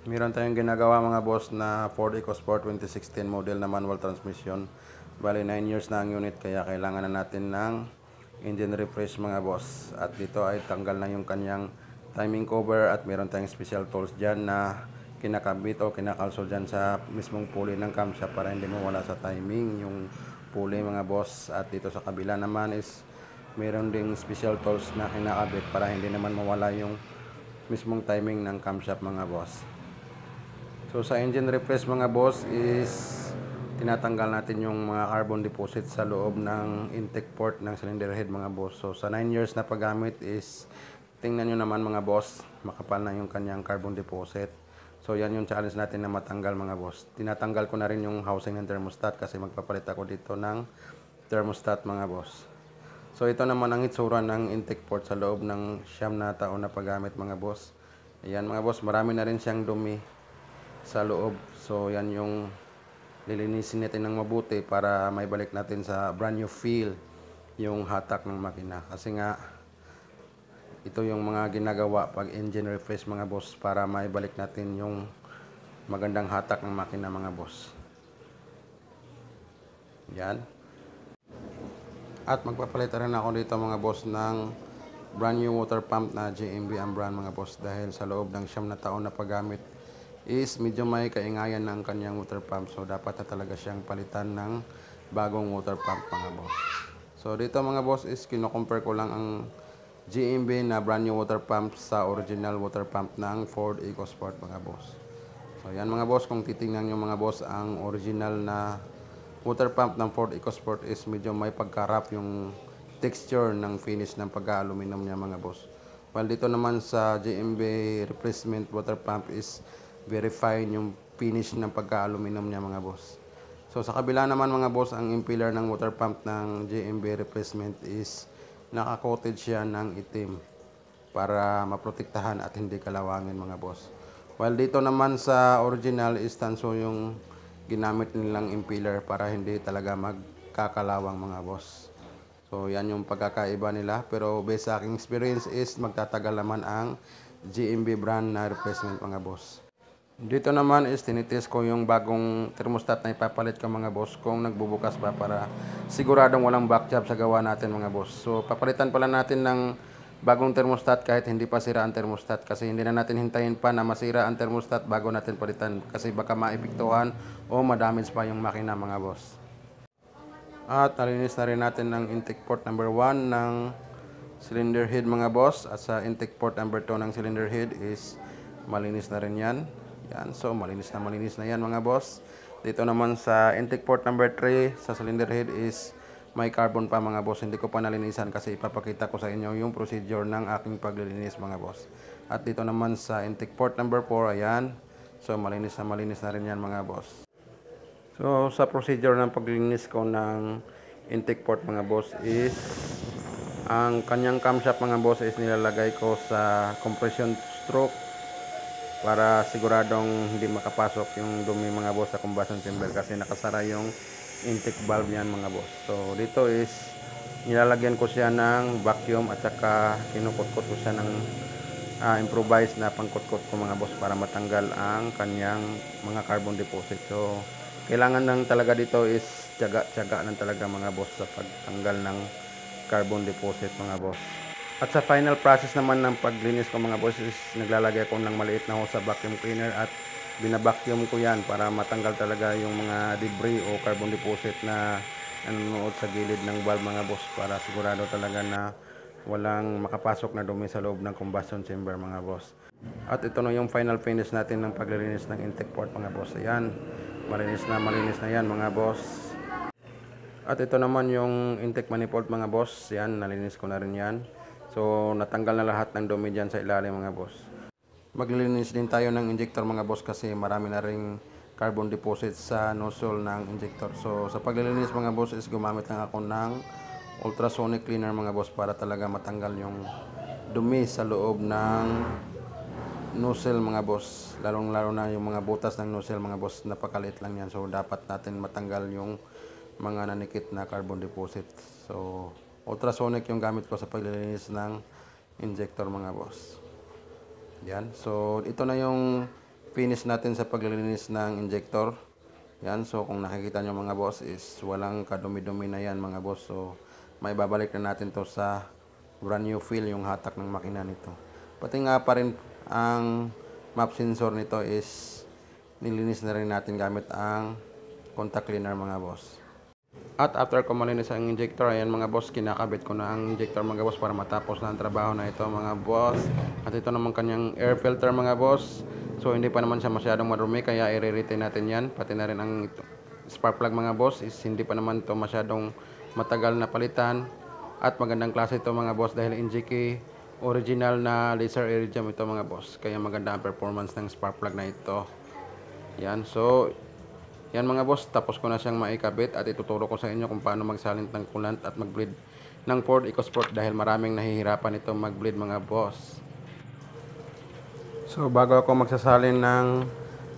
Meron tayong ginagawa mga boss na Ford EcoSport 2016 model na manual transmission. Bali 9 years na ang unit kaya kailangan na natin ng engine refresh mga boss. At dito ay tanggal na yung kanyang timing cover at meron tayong special tools dyan na kinakabit o kinakalso dyan sa mismong pulley ng camshaft para hindi mawala sa timing yung pulley mga boss. At dito sa kabila naman is meron ding special tools na kinakabit para hindi naman mawala yung mismong timing ng camshaft mga boss. So sa engine refresh mga boss is tinatanggal natin yung mga carbon deposit sa loob ng intake port ng cylinder head mga boss. So sa 9 years na paggamit is tingnan nyo naman mga boss, makapal na yung kanyang carbon deposit. So yan yung challenge natin na matanggal mga boss. Tinatanggal ko na rin yung housing ng thermostat kasi magpapalit ako dito ng thermostat mga boss. So ito naman ang itsura ng intake port sa loob ng 9 na taon na paggamit mga boss. Ayan mga boss, marami na rin siyang dumi sa loob. So yan yung lilinisin natin ng mabuti para may balik natin sa brand new feel yung hatak ng makina. Kasi nga ito yung mga ginagawa pag engine refresh mga boss para may balik natin yung magandang hatak ng makina mga boss. Yan. At magpapalit rin ako dito mga boss ng brand new water pump na JMB ang brand mga boss dahil sa loob ng 9 na taon na paggamit is medyo may kaingayan ng kanyang water pump. So dapat na talaga siyang palitan ng bagong water pump mga boss. So dito mga boss is kino-compare ko lang ang GMB na brand new water pump sa original water pump ng Ford EcoSport mga boss. So yan mga boss, kung titingnan nyo mga boss, ang original na water pump ng Ford EcoSport is medyo may pagka-rough yung texture ng finish ng pagka-aluminum niya mga boss. While dito naman sa GMB replacement water pump is very fine yung finish ng pagka-aluminum niya mga boss. So sa kabila naman mga boss, ang impeller ng water pump ng JMB replacement is naka-coated siya ng itim para maprotektahan at hindi kalawangin mga boss. While dito naman sa original is tanso yung ginamit nilang impeller para hindi talaga magkakalawang mga boss. So yan yung pagkakaiba nila, pero based sa aking experience is magtatagal naman ang GMB brand na replacement mga boss. Dito naman is tinitest ko yung bagong thermostat na ipapalit ko mga boss kung nagbubukas ba para siguradong walang back job sa gawa natin mga boss. So papalitan pala natin ng bagong thermostat kahit hindi pa sira ang thermostat kasi hindi na natin hintayin pa na masira ang thermostat bago natin palitan kasi baka maepektuhan o madamage pa yung makina mga boss. At nalinis na rin natin ng intake port number 1 ng cylinder head mga boss at sa intake port number 2 ng cylinder head is malinis na rin yan. Yan, so malinis na yan mga boss. Dito naman sa intake port number 3 sa cylinder head is may carbon pa mga boss. Hindi ko pa nalinisan kasi ipapakita ko sa inyo yung procedure ng aking paglilinis mga boss. At dito naman sa intake port number 4, ayan. So malinis na rin yan mga boss. So sa procedure ng paglilinis ko ng intake port mga boss is ang kanyang camshaft mga boss is nilalagay ko sa compression stroke para siguradong hindi makapasok yung dumi mga boss sa combustion chamber kasi nakasara yung intake valve niyan mga boss. So dito is nilalagyan ko siya ng vacuum at saka kinukutkot ko siya ng improvised na pangkutkot ko mga boss para matanggal ang kanyang mga carbon deposit. So kailangan lang talaga dito is tiyaga lang talaga mga boss sa pagtanggal ng carbon deposit mga boss. At sa final process naman ng paglinis ko mga boss is naglalagay ako ng maliit na hose sa vacuum cleaner at binabacuum ko yan para matanggal talaga yung mga debris o carbon deposit na nanonood sa gilid ng valve mga boss para sigurado talaga na walang makapasok na dumi sa loob ng combustion chamber mga boss. At ito na yung final finish natin ng paglilinis ng intake port mga boss. Ayan, malinis na yan mga boss. At ito naman yung intake manifold mga boss. Yan, nalinis ko na rin yan. So natanggal na lahat ng dumi dyan sa ilalim mga boss. Maglilinis din tayo ng injector mga boss kasi marami na ring carbon deposit sa nozzle ng injector. So sa paglilinis mga boss is gumamit lang ako ng ultrasonic cleaner mga boss para talaga matanggal yung dumi sa loob ng nozzle mga boss. Lalong lalo na yung mga butas ng nozzle mga boss, napakaliit lang yan. So dapat natin matanggal yung mga nanikit na carbon deposit. So ultrasonic yung gamit ko sa paglilinis ng injector mga boss. Yan. So ito na yung finish natin sa paglilinis ng injector. Yan, so kung nakikita nyo mga boss is walang kadumi-dumi na yan mga boss. So may babalik na natin to sa brand new feel yung hatak ng makina nito. Pati nga pa rin ang map sensor nito is nilinis na rin natin gamit ang contact cleaner mga boss. At after ko malinis ang injector, ayan mga boss, kinakabit ko na ang injector mga boss para matapos na ang trabaho na ito mga boss. At ito naman kanyang air filter mga boss. So hindi pa naman siya masyadong marumi kaya i-retain natin yan. Pati na rin ang spark plug mga boss is hindi pa naman ito masyadong matagal na palitan. At magandang klase ito mga boss dahil NGK original na laser iridium ito mga boss. Kaya maganda ang performance ng spark plug na ito. Yan, so yan mga boss, tapos ko na siyang maikabit at ituturo ko sa inyo kung paano magsalin ng coolant at mag-bleed ng Ford EcoSport dahil maraming nahihirapan ito mag-bleed mga boss. So bago ako magsasalin ng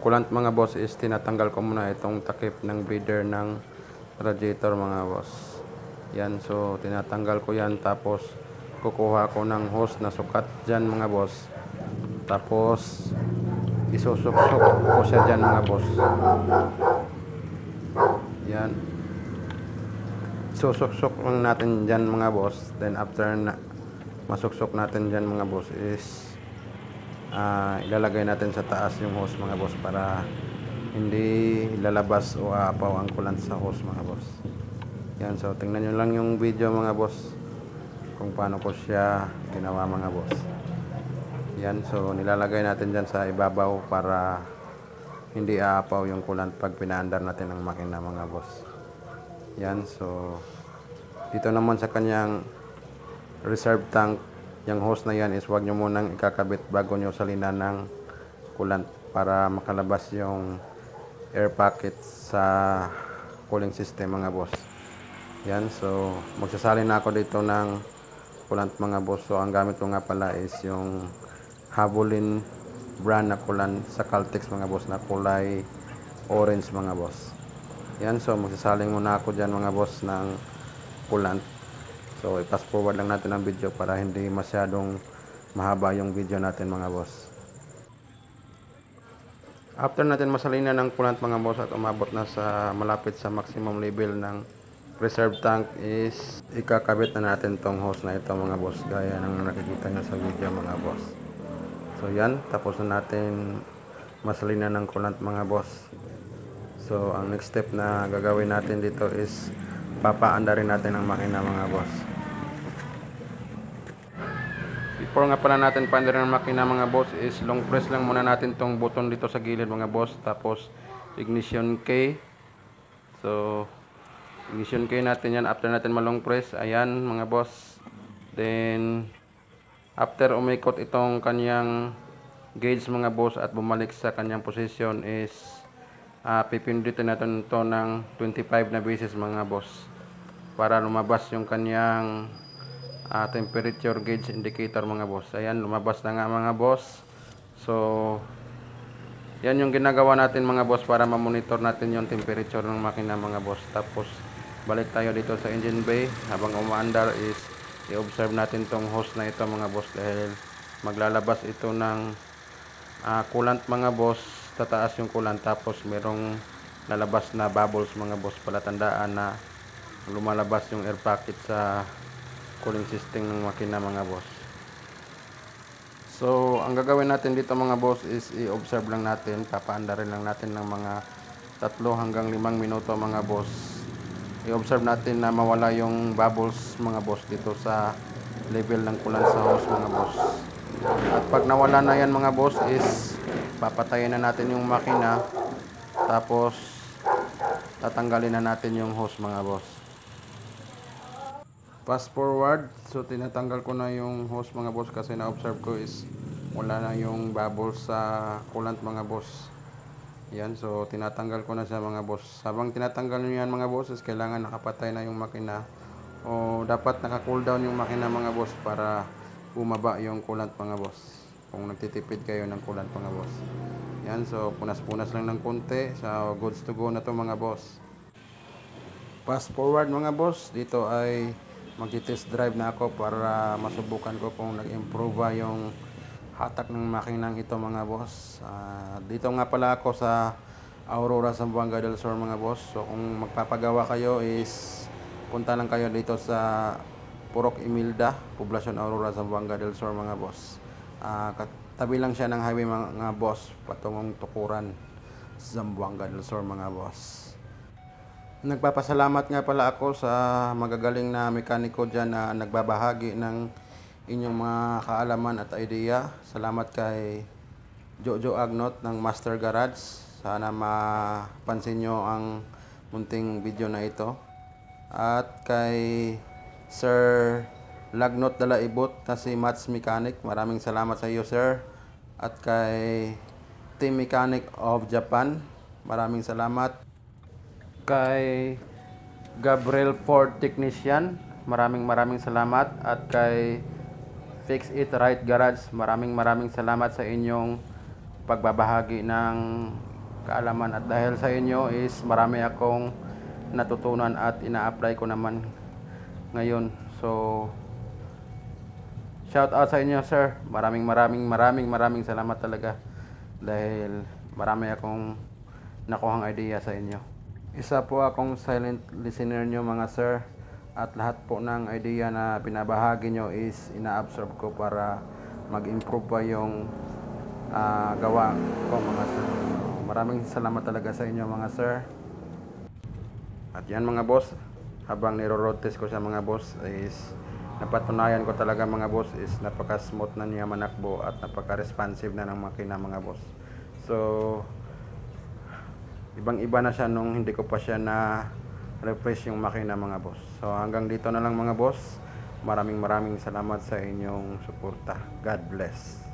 coolant mga boss is tinatanggal ko muna itong takip ng bleeder ng radiator mga boss. Yan, so tinatanggal ko yan tapos kukuha ko ng hose na sukat dyan mga boss. Tapos isusok-sok ko siya dyan mga boss. Yan. Susok-sok lang natin dyan mga boss. Then after na masuksok natin dyan mga boss is ilalagay natin sa taas yung hose mga boss para hindi lalabas o aapaw ang coolant sa hose mga boss. Yan, so tingnan nyo lang yung video mga boss kung paano ko siya ginawa mga boss. Yan, so nilalagay natin dyan sa ibabaw para hindi aapaw yung coolant pag pinaandar natin ang makina mga boss. Yan, so dito naman sa kanyang reserve tank, yung hose na yan is huwag nyo munang ikakabit bago nyo salinan ng coolant para makalabas yung air pocket sa cooling system mga boss. Yan, so magsasalin na ako dito ng coolant mga boss. So ang gamit ko nga pala is yung Havolin brand na coolant sa Caltex mga boss na kulay orange mga boss. Yan, so magsasaling muna ako dyan mga boss ng coolant. So i-fast forward lang natin ang video para hindi masyadong mahaba yung video natin mga boss. After natin masalinan ng coolant mga boss at umabot na sa malapit sa maximum level ng reserve tank is ikakabit na natin tong hose na ito mga boss gaya ng nakikita nyo sa video mga boss. So yan, tapos na natin masalinan ng coolant mga boss. So ang next step na gagawin natin dito is papaandarin natin ang makina mga boss. Before nga pala natin paandarin ang makina mga boss is long press lang muna natin tong button dito sa gilid mga boss. Tapos ignition key. So ignition key natin yan after natin malong press. Ayan mga boss. Then after umikot itong kanyang gauge mga boss at bumalik sa kanyang position is pipindutin natin ito ng 25 na beses mga boss para lumabas yung kanyang temperature gauge indicator mga boss. Ayan, lumabas na nga mga boss. So yan yung ginagawa natin mga boss para ma-monitor natin yung temperature ng makina mga boss. Tapos balik tayo dito sa engine bay habang umaandar is i-observe natin tong hose na ito mga boss dahil maglalabas ito ng coolant mga boss. Tataas yung coolant tapos merong lalabas na bubbles mga boss, palatandaan na lumalabas yung air pocket sa cooling system ng makina mga boss. So ang gagawin natin dito mga boss is i-observe lang natin, papaandarin lang natin ng mga 3 hanggang 5 minuto mga boss. I-observe natin na mawala yung bubbles mga boss dito sa level ng coolant sa hose mga boss. At pag nawala na yan mga boss is papatayin na natin yung makina tapos tatanggalin na natin yung hose mga boss. Fast forward, so tinatanggal ko na yung hose mga boss kasi na-observe ko is wala na yung bubbles sa coolant mga boss. Yan, so tinatanggal ko na siya mga boss. Habang tinatanggal nyo yan mga boss is kailangan nakapatay na yung makina o dapat naka-cool down yung makina mga boss para bumaba yung coolant mga boss kung nagtitipid kayo ng coolant mga boss. Yan, so punas-punas lang ng konti, so goods to go na to mga boss. Fast forward mga boss, dito ay magti-test drive na ako para masubukan ko kung nag-improve yung hatak ng makinang ito mga boss. Dito nga pala ako sa Aurora, Zamboanga del Sur mga boss. So kung magpapagawa kayo is punta lang kayo dito sa Purok Imilda, Poblacion Aurora, Zamboanga del Sur mga boss. Katabi lang siya ng highway mga boss, patungong Tukuran, Zamboanga del Sur mga boss. Nagpapasalamat nga pala ako sa magagaling na mekaniko dyan na nagbabahagi ng inyong mga kaalaman at idea. Salamat kay Jojo Agnot ng Master Garage. Sana mapansin nyo ang munting video na ito. At kay Sir Lagnot Dalaibot na si Mats Mechanic. Maraming salamat sa iyo sir. At kay Team Mechanic of Japan. Maraming salamat. Kay Gabriel Ford Technician, maraming salamat. At kay Fix It Right Garage, maraming salamat sa inyong pagbabahagi ng kaalaman. At dahil sa inyo is marami akong natutunan at ina-apply ko naman ngayon. So shout out sa inyo sir. Maraming salamat talaga dahil marami akong nakuhang idea sa inyo. Isa po akong silent listener nyo mga sir, at lahat po ng idea na binabahagi nyo is ina-absorb ko para mag-improve pa yung gawa ko mga sir. So, maraming salamat talaga sa inyo mga sir. At yan mga boss, habang niro-road test ko sa mga boss is napatunayan ko talaga mga boss is napaka-smooth na niya manakbo at napaka-responsive na ng makina mga boss. So ibang-iba na siya nung hindi ko pa siya na refresh yung makina mga boss. So hanggang dito na lang mga boss. Maraming salamat sa inyong suporta. God bless.